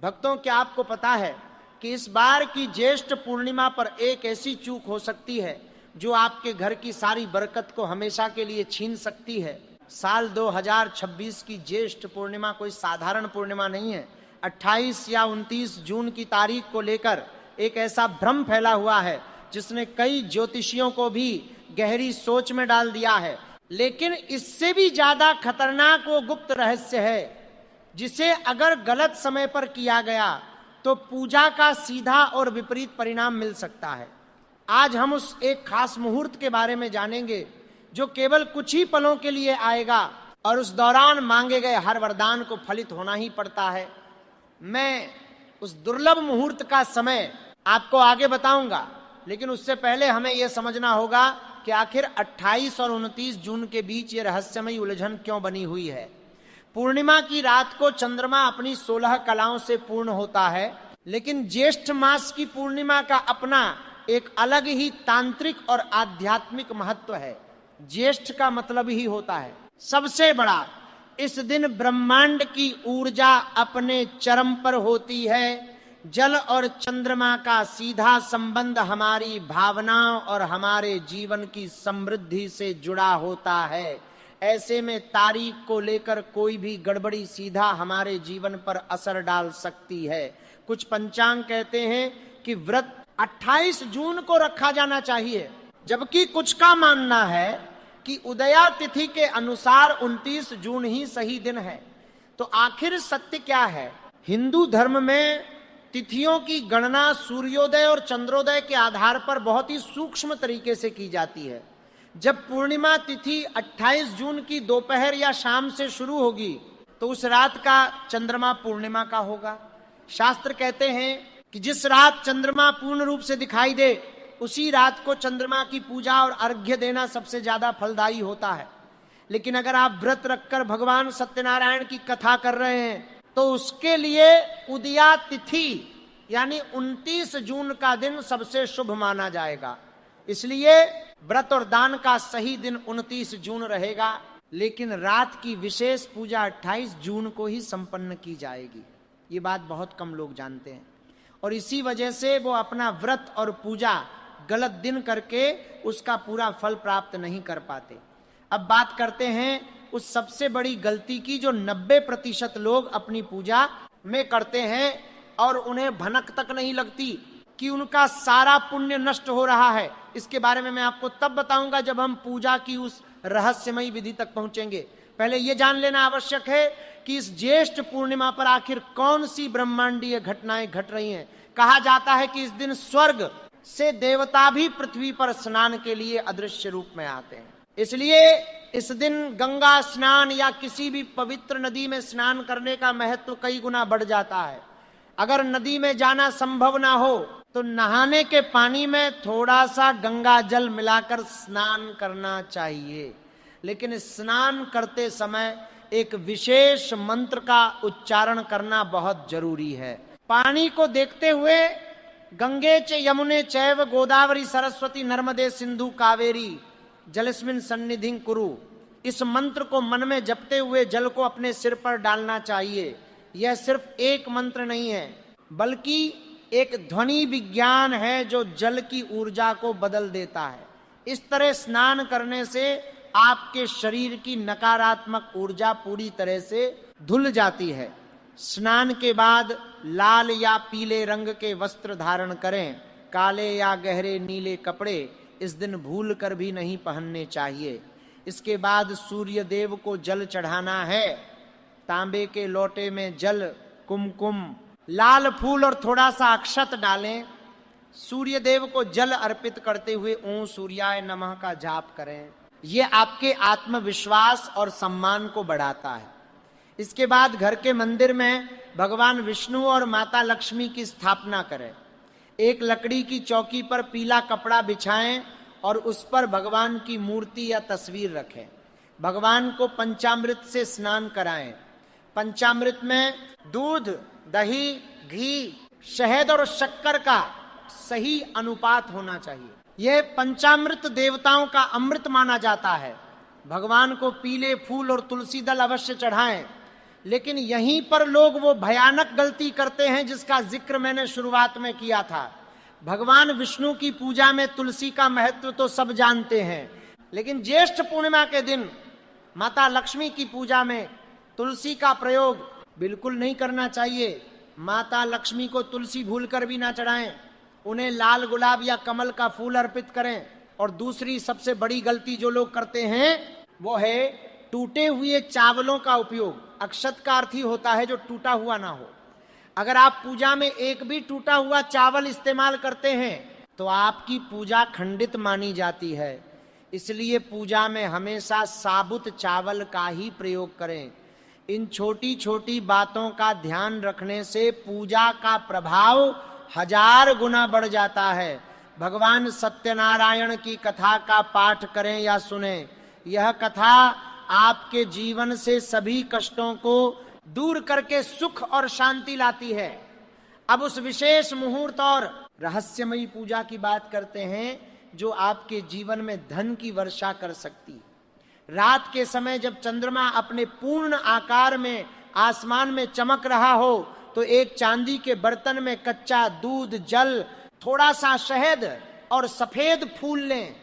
भक्तों, क्या आपको पता है कि इस बार की ज्येष्ठ पूर्णिमा पर एक ऐसी चूक हो सकती है जो आपके घर की सारी बरकत को हमेशा के लिए छीन सकती है। साल 2026 की ज्येष्ठ पूर्णिमा कोई साधारण पूर्णिमा नहीं है। 28 या 29 जून की तारीख को लेकर एक ऐसा भ्रम फैला हुआ है जिसने कई ज्योतिषियों को भी गहरी सोच में डाल दिया है। लेकिन इससे भी ज्यादा खतरनाक वो गुप्त रहस्य है जिसे अगर गलत समय पर किया गया तो पूजा का सीधा और विपरीत परिणाम मिल सकता है। आज हम उस एक खास मुहूर्त के बारे में जानेंगे जो केवल कुछ ही पलों के लिए आएगा और उस दौरान मांगे गए हर वरदान को फलित होना ही पड़ता है। मैं उस दुर्लभ मुहूर्त का समय आपको आगे बताऊंगा, लेकिन उससे पहले हमें यह समझना होगा कि आखिर 28 और 29 जून के बीच ये रहस्यमयी उलझन क्यों बनी हुई है। पूर्णिमा की रात को चंद्रमा अपनी 16 कलाओं से पूर्ण होता है, लेकिन ज्येष्ठ मास की पूर्णिमा का अपना एक अलग ही तांत्रिक और आध्यात्मिक महत्व है। ज्येष्ठ का मतलब ही होता है सबसे बड़ा। इस दिन ब्रह्मांड की ऊर्जा अपने चरम पर होती है। जल और चंद्रमा का सीधा संबंध हमारी भावनाओं और हमारे जीवन की समृद्धि से जुड़ा होता है। ऐसे में तारीख को लेकर कोई भी गड़बड़ी सीधा हमारे जीवन पर असर डाल सकती है। कुछ पंचांग कहते हैं कि व्रत 28 जून को रखा जाना चाहिए, जबकि कुछ का मानना है कि उदया तिथि के अनुसार 29 जून ही सही दिन है। तो आखिर सत्य क्या है? हिंदू धर्म में तिथियों की गणना सूर्योदय और चंद्रोदय के आधार पर बहुत ही सूक्ष्म तरीके से की जाती है। जब पूर्णिमा तिथि 28 जून की दोपहर या शाम से शुरू होगी तो उस रात का चंद्रमा पूर्णिमा का होगा। शास्त्र कहते हैं कि जिस रात चंद्रमा पूर्ण रूप से दिखाई दे उसी रात को चंद्रमा की पूजा और अर्घ्य देना सबसे ज्यादा फलदायी होता है। लेकिन अगर आप व्रत रखकर भगवान सत्यनारायण की कथा कर रहे हैं तो उसके लिए उदया तिथि यानी 29 जून का दिन सबसे शुभ माना जाएगा। इसलिए व्रत और दान का सही दिन 29 जून रहेगा, लेकिन रात की विशेष पूजा 28 जून को ही संपन्न की जाएगी। ये बात बहुत कम लोग जानते हैं और इसी वजह से वो अपना व्रत और पूजा गलत दिन करके उसका पूरा फल प्राप्त नहीं कर पाते। अब बात करते हैं उस सबसे बड़ी गलती की जो 90% लोग अपनी पूजा में करते हैं और उन्हें भनक तक नहीं लगती कि उनका सारा पुण्य नष्ट हो रहा है। इसके बारे में मैं आपको तब बताऊंगा जब हम पूजा की उस रहस्यमयी विधि तक पहुंचेंगे। पहले यह जान लेना आवश्यक है कि इस ज्येष्ठ पूर्णिमा पर आखिर कौन सी ब्रह्मांडीय घटनाएं घट रही हैं। कहा जाता है कि इस दिन स्वर्ग से देवता भी पृथ्वी पर स्नान के लिए अदृश्य रूप में आते हैं। इसलिए इस दिन गंगा स्नान या किसी भी पवित्र नदी में स्नान करने का महत्व कई गुना बढ़ जाता है। अगर नदी में जाना संभव ना हो तो नहाने के पानी में थोड़ा सा गंगा जल मिलाकर स्नान करना चाहिए, लेकिन स्नान करते समय एक विशेष मंत्र का उच्चारण करना बहुत जरूरी है। पानी को देखते हुए गंगे च यमुने चैव गोदावरी सरस्वती नर्मदे सिंधु कावेरी जलस्मिन सन्निधिं कुरु, इस मंत्र को मन में जपते हुए जल को अपने सिर पर डालना चाहिए। यह सिर्फ एक मंत्र नहीं है बल्कि एक ध्वनि विज्ञान है जो जल की ऊर्जा को बदल देता है। इस तरह स्नान करने से आपके शरीर की नकारात्मक ऊर्जा पूरी तरह से धुल जाती है। स्नान के बाद लाल या पीले रंग के वस्त्र धारण करें। काले या गहरे नीले कपड़े इस दिन भूल कर भी नहीं पहनने चाहिए। इसके बाद सूर्य देव को जल चढ़ाना है। तांबे के लोटे में जल, कुमकुम, लाल फूल और थोड़ा सा अक्षत डालें। सूर्य देव को जल अर्पित करते हुए ओम सूर्याय नमः का जाप करें। यह आपके आत्मविश्वास और सम्मान को बढ़ाता है। इसके बाद घर के मंदिर में भगवान विष्णु और माता लक्ष्मी की स्थापना करें। एक लकड़ी की चौकी पर पीला कपड़ा बिछाएं और उस पर भगवान की मूर्ति या तस्वीर रखें। भगवान को पंचामृत से स्नान कराएं। पंचामृत में दूध, दही, घी, शहद और शक्कर का सही अनुपात होना चाहिए। यह पंचामृत देवताओं का अमृत माना जाता है। भगवान को पीले फूल और तुलसी दल अवश्य चढ़ाएं। लेकिन यहीं पर लोग वो भयानक गलती करते हैं जिसका जिक्र मैंने शुरुआत में किया था। भगवान विष्णु की पूजा में तुलसी का महत्व तो सब जानते हैं, लेकिन ज्येष्ठ पूर्णिमा के दिन माता लक्ष्मी की पूजा में तुलसी का प्रयोग बिल्कुल नहीं करना चाहिए। माता लक्ष्मी को तुलसी भूलकर भी ना चढ़ाएं, उन्हें लाल गुलाब या कमल का फूल अर्पित करें। और दूसरी सबसे बड़ी गलती जो लोग करते हैं वो है टूटे हुए चावलों का उपयोग। अक्षत का अर्थ ही होता है जो टूटा हुआ ना हो। अगर आप पूजा में एक भी टूटा हुआ चावल इस्तेमाल करते हैं तो आपकी पूजा खंडित मानी जाती है। इसलिए पूजा में हमेशा साबुत चावल का ही प्रयोग करें। इन छोटी छोटी बातों का ध्यान रखने से पूजा का प्रभाव 1000 गुना बढ़ जाता है। भगवान सत्यनारायण की कथा का पाठ करें या सुने, यह कथा आपके जीवन से सभी कष्टों को दूर करके सुख और शांति लाती है। अब उस विशेष मुहूर्त और रहस्यमयी पूजा की बात करते हैं जो आपके जीवन में धन की वर्षा कर सकती। रात के समय जब चंद्रमा अपने पूर्ण आकार में आसमान में चमक रहा हो तो एक चांदी के बर्तन में कच्चा दूध, जल, थोड़ा सा शहद और सफेद फूल लें।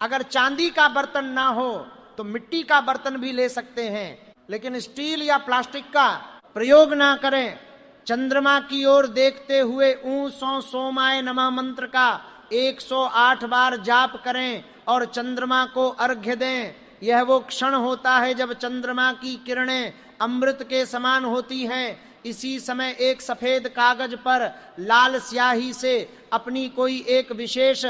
अगर चांदी का बर्तन ना हो तो मिट्टी का बर्तन भी ले सकते हैं, लेकिन स्टील या प्लास्टिक का प्रयोग ना करें। चंद्रमा की ओर देखते हुए ऊं सो सोमाय नमः मंत्र का 108 बार जाप करें और चंद्रमा को अर्घ्य दें। यह वो क्षण होता है जब चंद्रमा की किरणें अमृत के समान होती हैं। इसी समय एक सफेद कागज पर लाल स्याही से अपनी कोई एक विशेष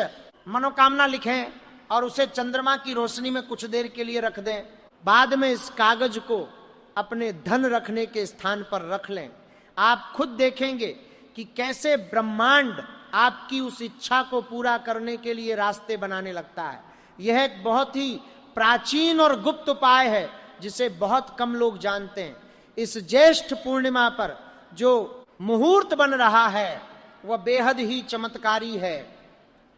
मनोकामना लिखें और उसे चंद्रमा की रोशनी में कुछ देर के लिए रख दें। बाद में इस कागज को अपने धन रखने के स्थान पर रख लें। आप खुद देखेंगे कि कैसे ब्रह्मांड आपकी उस इच्छा को पूरा करने के लिए रास्ते बनाने लगता है। यह एक बहुत ही प्राचीन और गुप्त उपाय है जिसे बहुत कम लोग जानते हैं। इस ज्येष्ठ पूर्णिमा पर जो मुहूर्त बन रहा है वह बेहद ही चमत्कारी है।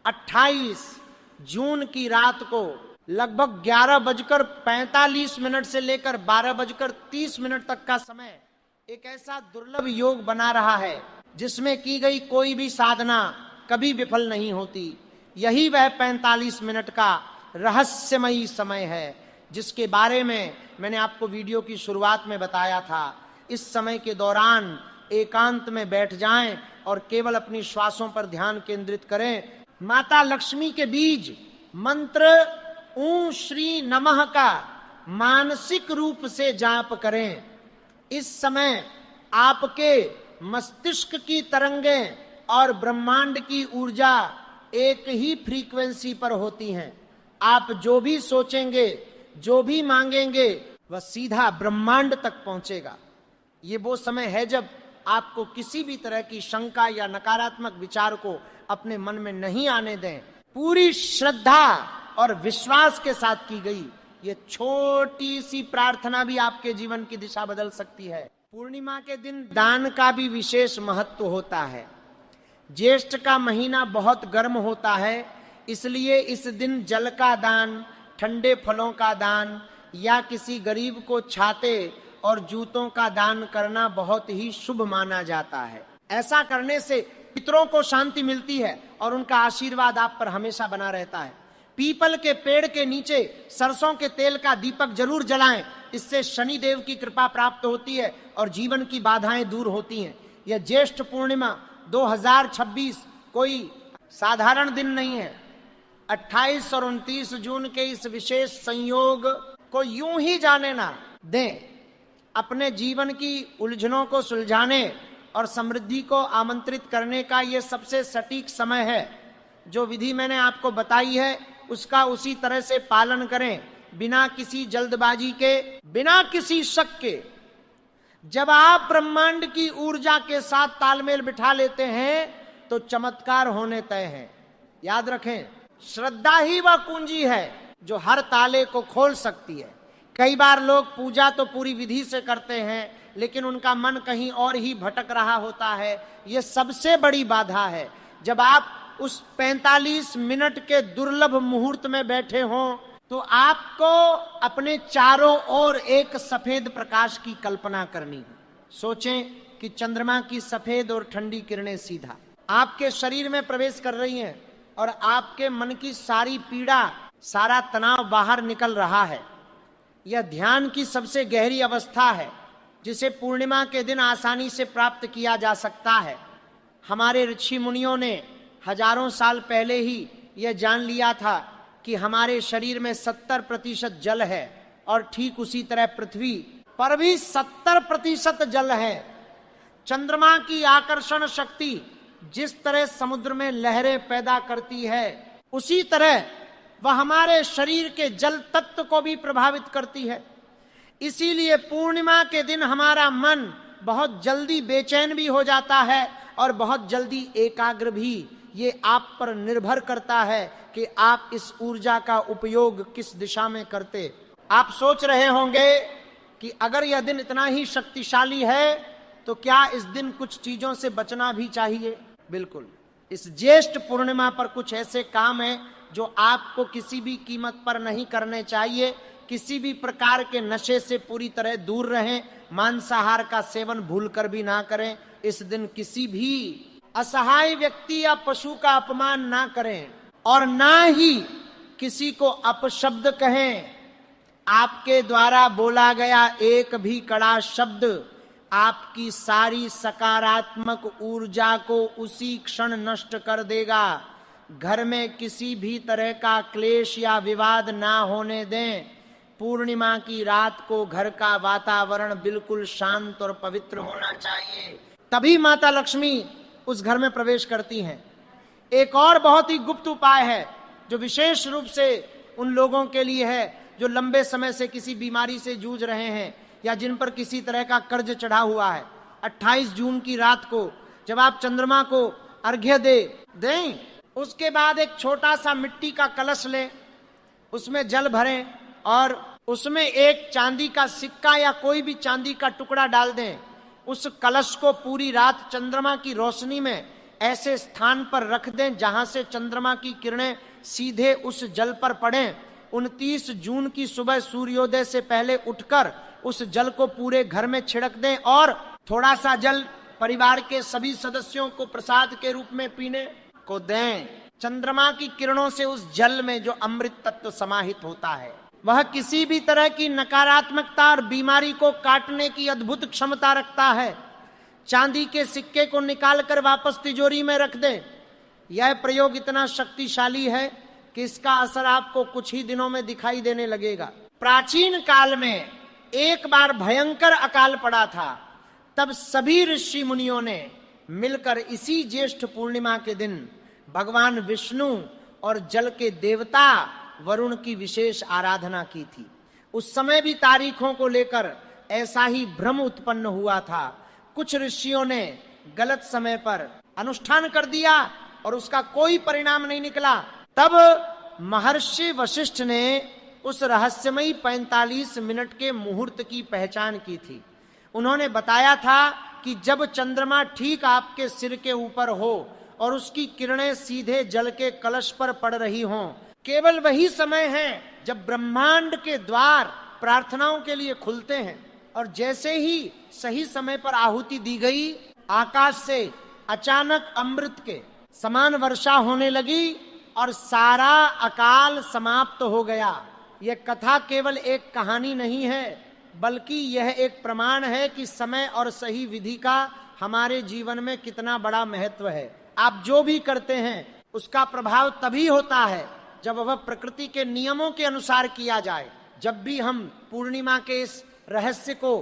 28 जून की रात को लगभग 11:45 से लेकर 12:30 तक का समय एक ऐसा दुर्लभ योग बना रहा है जिसमें की गई कोई भी साधना कभी विफल नहीं होती। यही वह 45 मिनट का रहस्यमयी समय है जिसके बारे में मैंने आपको वीडियो की शुरुआत में बताया था। इस समय के दौरान एकांत में बैठ जाएं और केवल अपनी श्वासों पर ध्यान केंद्रित करें। माता लक्ष्मी के बीज मंत्र ॐ श्री नमः का मानसिक रूप से जाप करें। इस समय आपके मस्तिष्क की तरंगें और ब्रह्मांड की ऊर्जा एक ही फ्रीक्वेंसी पर होती हैं। आप जो भी सोचेंगे, जो भी मांगेंगे, वह सीधा ब्रह्मांड तक पहुंचेगा। ये वो समय है जब आपको किसी भी तरह की शंका या नकारात्मक विचार को अपने मन में नहीं आने दें। पूरी श्रद्धा और विश्वास के साथ की गई ये छोटी सी प्रार्थना भी आपके जीवन की दिशा बदल सकती है। पूर्णिमा के दिन दान का भी विशेष महत्व होता है। ज्येष्ठ का महीना बहुत गर्म होता है, इसलिए इस दिन जल का दान, ठंडे फलों का दान या किसी गरीब को छाते और जूतों का दान करना बहुत ही शुभ माना जाता है। ऐसा करने से पितरों को शांति मिलती है और उनका आशीर्वाद आप पर हमेशा बना रहता है। पीपल के पेड़ के नीचे सरसों के तेल का दीपक जरूर जलाएं, इससे शनि देव की कृपा प्राप्त होती है और जीवन की बाधाएं दूर होती हैं। यह ज्येष्ठ पूर्णिमा 2026 कोई साधारण दिन नहीं है। 28 और 29 जून के इस विशेष संयोग को यूं ही जाने ना दें। अपने जीवन की उलझनों को सुलझाने और समृद्धि को आमंत्रित करने का यह सबसे सटीक समय है। जो विधि मैंने आपको बताई है उसका उसी तरह से पालन करें, बिना किसी जल्दबाजी के, बिना किसी शक के। जब आप ब्रह्मांड की ऊर्जा के साथ तालमेल बिठा लेते हैं तो चमत्कार होने तय है। याद रखें, श्रद्धा ही वह कुंजी है जो हर ताले को खोल सकती है। कई बार लोग पूजा तो पूरी विधि से करते हैं लेकिन उनका मन कहीं और ही भटक रहा होता है। यह सबसे बड़ी बाधा है। जब आप उस 45 मिनट के दुर्लभ मुहूर्त में बैठे हों तो आपको अपने चारों ओर एक सफेद प्रकाश की कल्पना करनी है। सोचें कि चंद्रमा की सफेद और ठंडी किरणें सीधा आपके शरीर में प्रवेश कर रही हैं और आपके मन की सारी पीड़ा, सारा तनाव बाहर निकल रहा है। यह ध्यान की सबसे गहरी अवस्था है जिसे पूर्णिमा के दिन आसानी से प्राप्त किया जा सकता है। हमारे ऋषि मुनियों ने हजारों साल पहले ही यह जान लिया था कि हमारे शरीर में 70% जल है और ठीक उसी तरह पृथ्वी पर भी 70% जल है। चंद्रमा की आकर्षण शक्ति जिस तरह समुद्र में लहरें पैदा करती है, उसी तरह वह हमारे शरीर के जल तत्व को भी प्रभावित करती है। इसीलिए पूर्णिमा के दिन हमारा मन बहुत जल्दी बेचैन भी हो जाता है और बहुत जल्दी एकाग्र भी। ये आप पर निर्भर करता है कि आप इस ऊर्जा का उपयोग किस दिशा में करते। आप सोच रहे होंगे कि अगर यह दिन इतना ही शक्तिशाली है तो क्या इस दिन कुछ चीजों से बचना भी चाहिए? बिल्कुल। इस ज्येष्ठ पूर्णिमा पर कुछ ऐसे काम हैं जो आपको किसी भी कीमत पर नहीं करने चाहिए। किसी भी प्रकार के नशे से पूरी तरह दूर रहें, मांसाहार का सेवन भूलकर भी ना करें। इस दिन किसी भी असहाय व्यक्ति या पशु का अपमान ना करें और ना ही किसी को अपशब्द कहें। आपके द्वारा बोला गया एक भी कड़ा शब्द आपकी सारी सकारात्मक ऊर्जा को उसी क्षण नष्ट कर देगा। घर में किसी भी तरह का क्लेश या विवाद ना होने दें। पूर्णिमा की रात को घर का वातावरण बिल्कुल शांत और पवित्र होना चाहिए, तभी माता लक्ष्मी उस घर में प्रवेश करती हैं। एक और बहुत ही गुप्त उपाय है जो विशेष रूप से उन लोगों के लिए है जो लंबे समय से किसी बीमारी से जूझ रहे हैं या जिन पर किसी तरह का कर्ज चढ़ा हुआ है। 28 जून की रात को जब आप चंद्रमा को अर्घ्य दें, उसके बाद एक छोटा सा मिट्टी का कलश लें, उसमें जल भरें और उसमें एक चांदी का सिक्का या कोई भी चांदी का टुकड़ा डाल दें। उस कलश को पूरी रात चंद्रमा की रोशनी में ऐसे स्थान पर रख दें जहां से चंद्रमा की किरणें सीधे उस जल पर पड़ें। 29 जून की सुबह सूर्योदय से पहले उठकर उस जल को पूरे घर में छिड़क दें और थोड़ा सा जल परिवार के सभी सदस्यों को प्रसाद के रूप में पीने को दें। चंद्रमा की किरणों से उस जल में जो अमृत तत्व समाहित होता है वह किसी भी तरह की नकारात्मकता और बीमारी को काटने की अद्भुत क्षमता रखता है। चांदी के सिक्के को निकालकर वापस तिजोरी में रख दें। यह प्रयोग इतना शक्तिशाली है कि इसका असर आपको कुछ ही दिनों में दिखाई देने लगेगा। प्राचीन काल में एक बार भयंकर अकाल पड़ा था, तब सभी ऋषि मुनियों ने मिलकर इसी ज्येष्ठ पूर्णिमा के दिन भगवान विष्णु और जल के देवता वरुण की विशेष आराधना की थी। उस समय भी तारीखों को लेकर ऐसा ही भ्रम उत्पन्न हुआ था। कुछ ऋषियों ने गलत समय पर अनुष्ठान कर दिया और उसका कोई परिणाम नहीं निकला। तब महर्षि वशिष्ठ ने उस रहस्यमयी 45 मिनट के मुहूर्त की पहचान की थी। उन्होंने बताया था कि जब चंद्रमा ठीक आपके सिर के ऊपर हो और उसकी किरणें सीधे जल के कलश पर पड़ रही हों, केवल वही समय है जब ब्रह्मांड के द्वार प्रार्थनाओं के लिए खुलते हैं। और जैसे ही सही समय पर आहुति दी गई, आकाश से अचानक अमृत के समान वर्षा होने लगी और सारा अकाल समाप्त हो गया। यह कथा केवल एक कहानी नहीं है, बल्कि यह एक प्रमाण है कि समय और सही विधि का हमारे जीवन में कितना बड़ा महत्व है। आप जो भी करते हैं उसका प्रभाव तभी होता है जब वह प्रकृति के नियमों के अनुसार किया जाए। जब भी हम पूर्णिमा के इस रहस्य को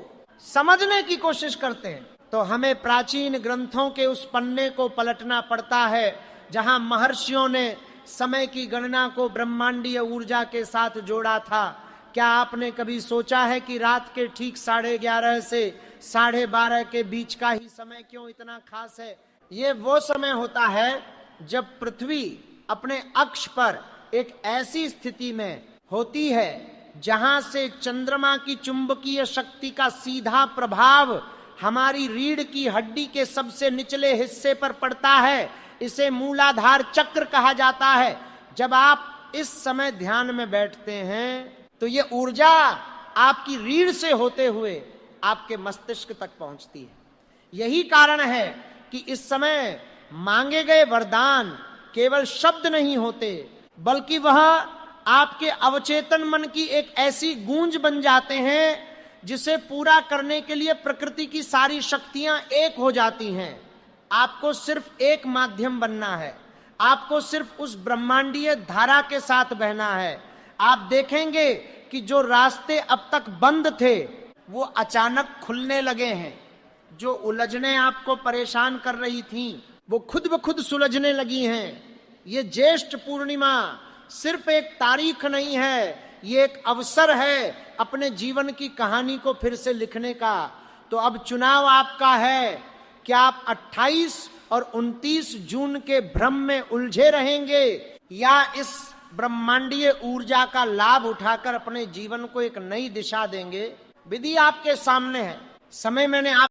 समझने की कोशिश करते हैं तो हमें प्राचीन ग्रंथों के उस पन्ने को पलटना पड़ता है जहां महर्षियों ने समय की गणना को ब्रह्मांडीय ऊर्जा के साथ जोड़ा था। क्या आपने कभी सोचा है कि रात के ठीक 11:30 से 12:30 के बीच का ही समय क्यों इतना खास है? ये वो समय होता है जब पृथ्वी अपने अक्ष पर एक ऐसी स्थिति में होती है जहां से चंद्रमा की चुंबकीय शक्ति का सीधा प्रभाव हमारी रीढ़ की हड्डी के सबसे निचले हिस्से पर पड़ता है। इसे मूलाधार चक्र कहा जाता है। जब आप इस समय ध्यान में बैठते हैं तो ये ऊर्जा आपकी रीढ़ से होते हुए आपके मस्तिष्क तक पहुंचती है। यही कारण है कि इस समय मांगे गए वरदान केवल शब्द नहीं होते, बल्कि वह आपके अवचेतन मन की एक ऐसी गूंज बन जाते हैं जिसे पूरा करने के लिए प्रकृति की सारी शक्तियां एक हो जाती हैं। आपको सिर्फ एक माध्यम बनना है, आपको सिर्फ उस ब्रह्मांडीय धारा के साथ बहना है। आप देखेंगे कि जो रास्ते अब तक बंद थे वो अचानक खुलने लगे हैं। जो उलझने आपको परेशान कर रही थीं वो खुद ब खुद सुलझने लगी हैं। ये ज्येष्ठ पूर्णिमा सिर्फ एक तारीख नहीं है, ये एक अवसर है अपने जीवन की कहानी को फिर से लिखने का। तो अब चुनाव आपका है, क्या आप 28 और 29 जून के भ्रम में उलझे रहेंगे या इस ब्रह्मांडीय ऊर्जा का लाभ उठाकर अपने जीवन को एक नई दिशा देंगे। विधि आपके सामने है, समय मैंने आप